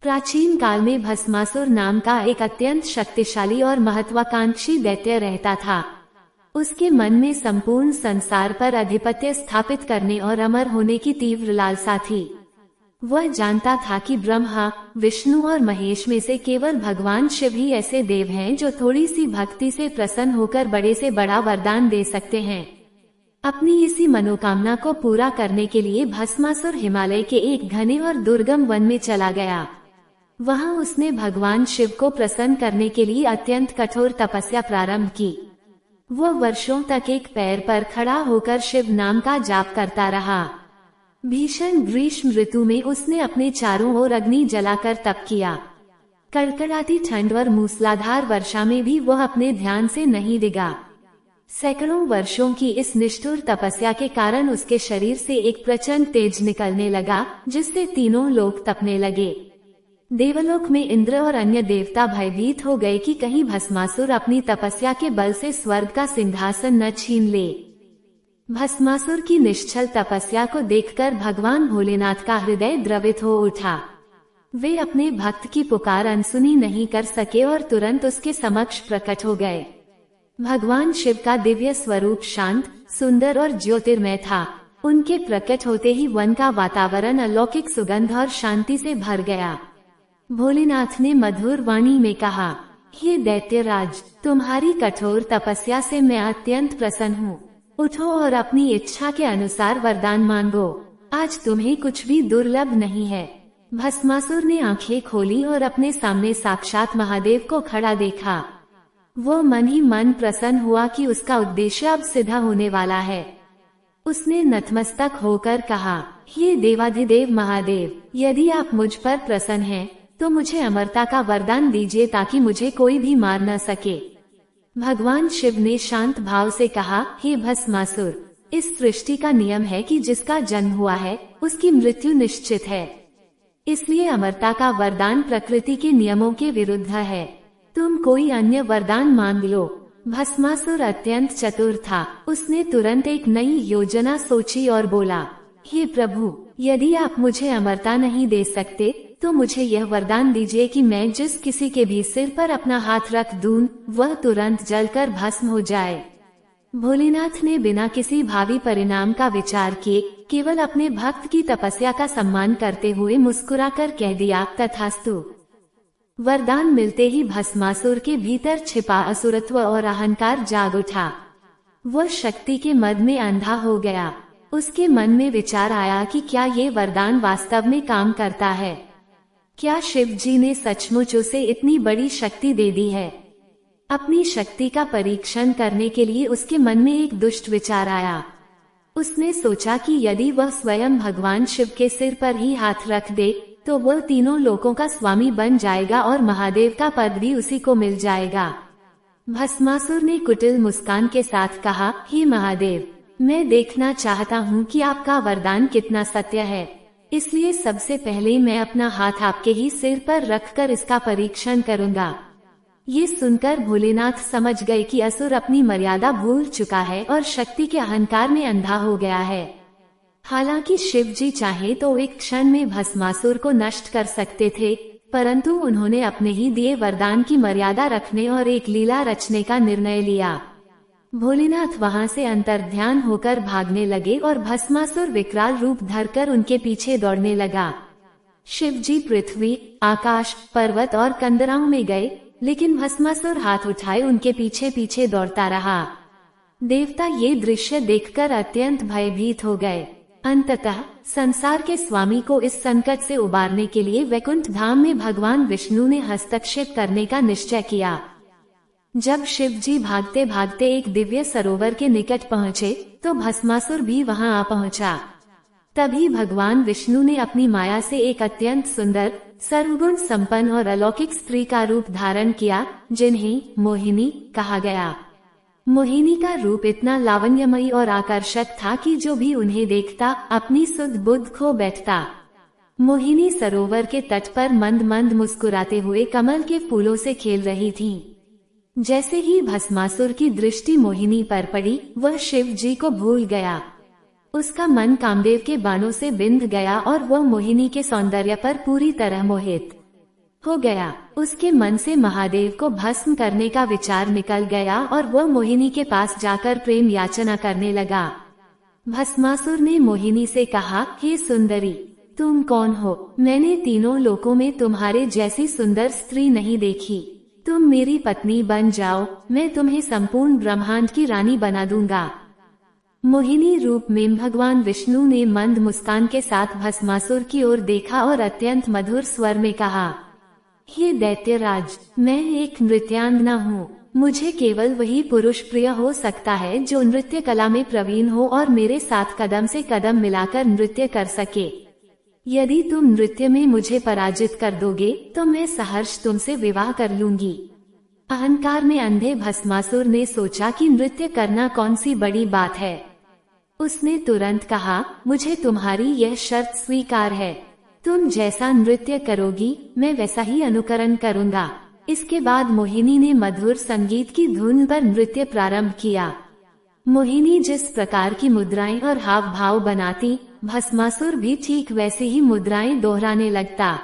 प्राचीन काल में भस्मासुर नाम का एक अत्यंत शक्तिशाली और महत्वाकांक्षी दैत्य रहता था। उसके मन में संपूर्ण संसार पर आधिपत्य स्थापित करने और अमर होने की तीव्र लालसा थी। वह जानता था कि ब्रह्मा, विष्णु और महेश में से केवल भगवान शिव ही ऐसे देव हैं जो थोड़ी सी भक्ति से प्रसन्न होकर बड़े से बड़ा वरदान दे सकते हैं। अपनी इसी मनोकामना को पूरा करने के लिए भस्मासुर हिमालय के एक घने और दुर्गम वन में चला गया। वहां उसने भगवान शिव को प्रसन्न करने के लिए अत्यंत कठोर तपस्या प्रारंभ की। वह वर्षों तक एक पैर पर खड़ा होकर शिव नाम का जाप करता रहा। भीषण ग्रीष्म ऋतु में उसने अपने चारों ओर अग्नि जलाकर तप किया। कड़कड़ाती ठंड और मूसलाधार वर्षा में भी वह अपने ध्यान से नहीं डिगा। सैकड़ों वर्षों की इस निष्ठुर तपस्या के कारण उसके शरीर से एक प्रचंड तेज निकलने लगा, जिससे तीनों लोग तपने लगे। देवलोक में इंद्र और अन्य देवता भयभीत हो गए कि कहीं भस्मासुर अपनी तपस्या के बल से स्वर्ग का सिंहासन न छीन ले। भस्मासुर की निश्चल तपस्या को देखकर भगवान भोलेनाथ का हृदय द्रवित हो उठा। वे अपने भक्त की पुकार अनसुनी नहीं कर सके और तुरंत उसके समक्ष प्रकट हो गए। भगवान शिव का दिव्य स्वरूप शांत, सुंदर और ज्योतिर्मय था। उनके प्रकट होते ही वन का वातावरण अलौकिक सुगंध और शांति से भर गया। भोलेनाथ ने मधुर वाणी में कहा, हे दैत्यराज, तुम्हारी कठोर तपस्या से मैं अत्यंत प्रसन्न हूँ। उठो और अपनी इच्छा के अनुसार वरदान मांगो। आज तुम्हें कुछ भी दुर्लभ नहीं है। भस्मासुर ने आंखें खोली और अपने सामने साक्षात महादेव को खड़ा देखा। वो मन ही मन प्रसन्न हुआ कि उसका उद्देश्य अब सिद्ध होने वाला है। उसने नतमस्तक होकर कहा, हे देवाधिदेव महादेव, यदि आप मुझ पर प्रसन्न हैं, तो मुझे अमरता का वरदान दीजिए ताकि मुझे कोई भी मार न सके। भगवान शिव ने शांत भाव से कहा, हे भस्मासुर, इस सृष्टि का नियम है कि जिसका जन्म हुआ है उसकी मृत्यु निश्चित है। इसलिए अमरता का वरदान प्रकृति के नियमों के विरुद्ध है। तुम कोई अन्य वरदान मांग लो। भस्मासुर अत्यंत चतुर था। उसने तुरंत एक नई योजना सोची और बोला, हे प्रभु, यदि आप मुझे अमरता नहीं दे सकते तो मुझे यह वरदान दीजिए कि मैं जिस किसी के भी सिर पर अपना हाथ रख दूं, वह तुरंत जलकर भस्म हो जाए। भोलेनाथ ने बिना किसी भावी परिणाम का विचार किए केवल अपने भक्त की तपस्या का सम्मान करते हुए मुस्कुराकर कह दिया, तथास्तु। वरदान मिलते ही भस्मासुर के भीतर छिपा असुरत्व और अहंकार जाग उठा। वह शक्ति के मद में अंधा हो गया। उसके मन में विचार आया कि क्या ये वरदान वास्तव में काम करता है। क्या शिव जी ने सचमुच उसे इतनी बड़ी शक्ति दे दी है? अपनी शक्ति का परीक्षण करने के लिए उसके मन में एक दुष्ट विचार आया। उसने सोचा कि यदि वह स्वयं भगवान शिव के सिर पर ही हाथ रख दे तो वह तीनों लोकों का स्वामी बन जाएगा और महादेव का पद भी उसी को मिल जाएगा। भस्मासुर ने कुटिल मुस्कान के साथ कहा, हे महादेव, मैं देखना चाहता हूँ कि आपका वरदान कितना सत्य है। इसलिए सबसे पहले मैं अपना हाथ आपके ही सिर पर रखकर इसका परीक्षण करूंगा। ये सुनकर भोलेनाथ समझ गए कि असुर अपनी मर्यादा भूल चुका है और शक्ति के अहंकार में अंधा हो गया है। हालांकि शिव जी चाहे तो एक क्षण में भस्मासुर को नष्ट कर सकते थे, परंतु उन्होंने अपने ही दिए वरदान की मर्यादा रखने और एक लीला रचने का निर्णय लिया। भोलेनाथ वहां से अंतर्ध्यान होकर भागने लगे और भस्मासुर विकराल रूप धरकर उनके पीछे दौड़ने लगा। शिव जी पृथ्वी, आकाश, पर्वत और कंदराओं में गए, लेकिन भस्मासुर हाथ उठाए उनके पीछे पीछे दौड़ता रहा। देवता ये दृश्य देखकर अत्यंत भयभीत हो गए। अंततः संसार के स्वामी को इस संकट से उबारने के लिए वैकुंठ धाम में भगवान विष्णु ने हस्तक्षेप करने का निश्चय किया। जब शिव जी भागते भागते एक दिव्य सरोवर के निकट पहुँचे तो भस्मासुर भी वहां आ पहुंचा। तभी भगवान विष्णु ने अपनी माया से एक अत्यंत सुंदर, सर्वगुण संपन्न और अलौकिक स्त्री का रूप धारण किया, जिन्हें मोहिनी कहा गया। मोहिनी का रूप इतना लावण्यमयी और आकर्षक था कि जो भी उन्हें देखता अपनी सुध बुद्ध खो बैठता। मोहिनी सरोवर के तट पर मंद मंद मुस्कुराते हुए कमल के फूलों से खेल रही थीं। जैसे ही भस्मासुर की दृष्टि मोहिनी पर पड़ी, वह शिव जी को भूल गया। उसका मन कामदेव के बाणों से बिंध गया और वह मोहिनी के सौंदर्य पर पूरी तरह मोहित हो गया। उसके मन से महादेव को भस्म करने का विचार निकल गया और वह मोहिनी के पास जाकर प्रेम याचना करने लगा। भस्मासुर ने मोहिनी से कहा, हे सुंदरी, तुम कौन हो? मैंने तीनों लोकों में तुम्हारे जैसी सुंदर स्त्री नहीं देखी। तुम मेरी पत्नी बन जाओ, मैं तुम्हें संपूर्ण ब्रह्मांड की रानी बना दूंगा। मोहिनी रूप में भगवान विष्णु ने मंद मुस्कान के साथ भस्मासुर की ओर देखा और अत्यंत मधुर स्वर में कहा, हे दैत्यराज, मैं एक नृत्यांगना हूँ। मुझे केवल वही पुरुष प्रिय हो सकता है जो नृत्य कला में प्रवीण हो और मेरे साथ कदम से कदम मिलाकर नृत्य कर सके। यदि तुम नृत्य में मुझे पराजित कर दोगे तो मैं सहर्ष तुमसे विवाह कर लूंगी। अहंकार में अंधे भस्मासुर ने सोचा कि नृत्य करना कौन सी बड़ी बात है। उसने तुरंत कहा, मुझे तुम्हारी यह शर्त स्वीकार है। तुम जैसा नृत्य करोगी मैं वैसा ही अनुकरण करूंगा। इसके बाद मोहिनी ने मधुर संगीत की धुन पर नृत्य प्रारंभ किया। मोहिनी जिस प्रकार की मुद्राएं और हाव भाव बनाती, भस्मासुर भी ठीक वैसे ही मुद्राएं दोहराने लगता।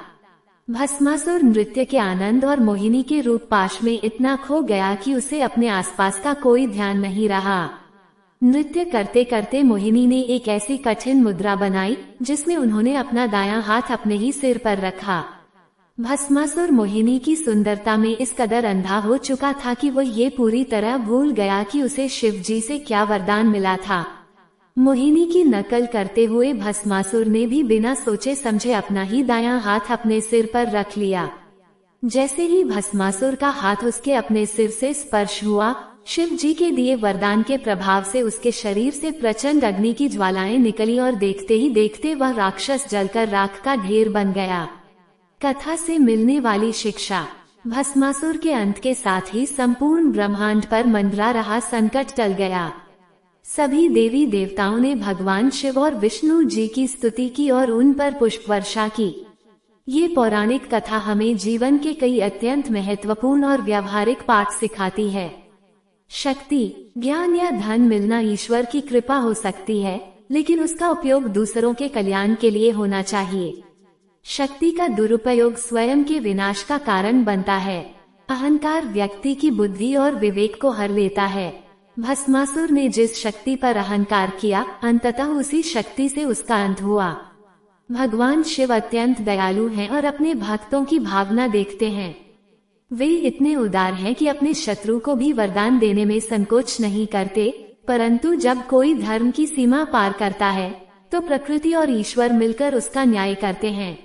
भस्मासुर नृत्य के आनंद और मोहिनी के रूप पाश में इतना खो गया कि उसे अपने आसपास का कोई ध्यान नहीं रहा। नृत्य करते करते मोहिनी ने एक ऐसी कठिन मुद्रा बनाई जिसमें उन्होंने अपना दायां हाथ अपने ही सिर पर रखा। भस्मासुर मोहिनी की सुंदरता में इस कदर अंधा हो चुका था कि वो ये पूरी तरह भूल गया कि उसे शिव जी से क्या वरदान मिला था। मोहिनी की नकल करते हुए भस्मासुर ने भी बिना सोचे समझे अपना ही दायां हाथ अपने सिर पर रख लिया। जैसे ही भस्मासुर का हाथ उसके अपने सिर से स्पर्श हुआ, शिव जी के दिए वरदान के प्रभाव से उसके शरीर से प्रचंड अग्नि की ज्वालाएं निकली और देखते ही देखते वह राक्षस जलकर राख का ढेर बन गया। कथा से मिलने वाली शिक्षा। भस्मासुर के अंत के साथ ही संपूर्ण ब्रह्मांड पर मंडरा रहा संकट टल गया। सभी देवी देवताओं ने भगवान शिव और विष्णु जी की स्तुति की और उन पर पुष्प वर्षा की। ये पौराणिक कथा हमें जीवन के कई अत्यंत महत्वपूर्ण और व्यावहारिक पाठ सिखाती है। शक्ति, ज्ञान या धन मिलना ईश्वर की कृपा हो सकती है, लेकिन उसका उपयोग दूसरों के कल्याण के लिए होना चाहिए। शक्ति का दुरुपयोग स्वयं के विनाश का कारण बनता है। अहंकार व्यक्ति की बुद्धि और विवेक को हर लेता है। भस्मासुर ने जिस शक्ति पर अहंकार किया, अंततः उसी शक्ति से उसका अंत हुआ। भगवान शिव अत्यंत दयालु हैं और अपने भक्तों की भावना देखते हैं। वे इतने उदार हैं कि अपने शत्रु को भी वरदान देने में संकोच नहीं करते, परंतु जब कोई धर्म की सीमा पार करता है तो प्रकृति और ईश्वर मिलकर उसका न्याय करते हैं।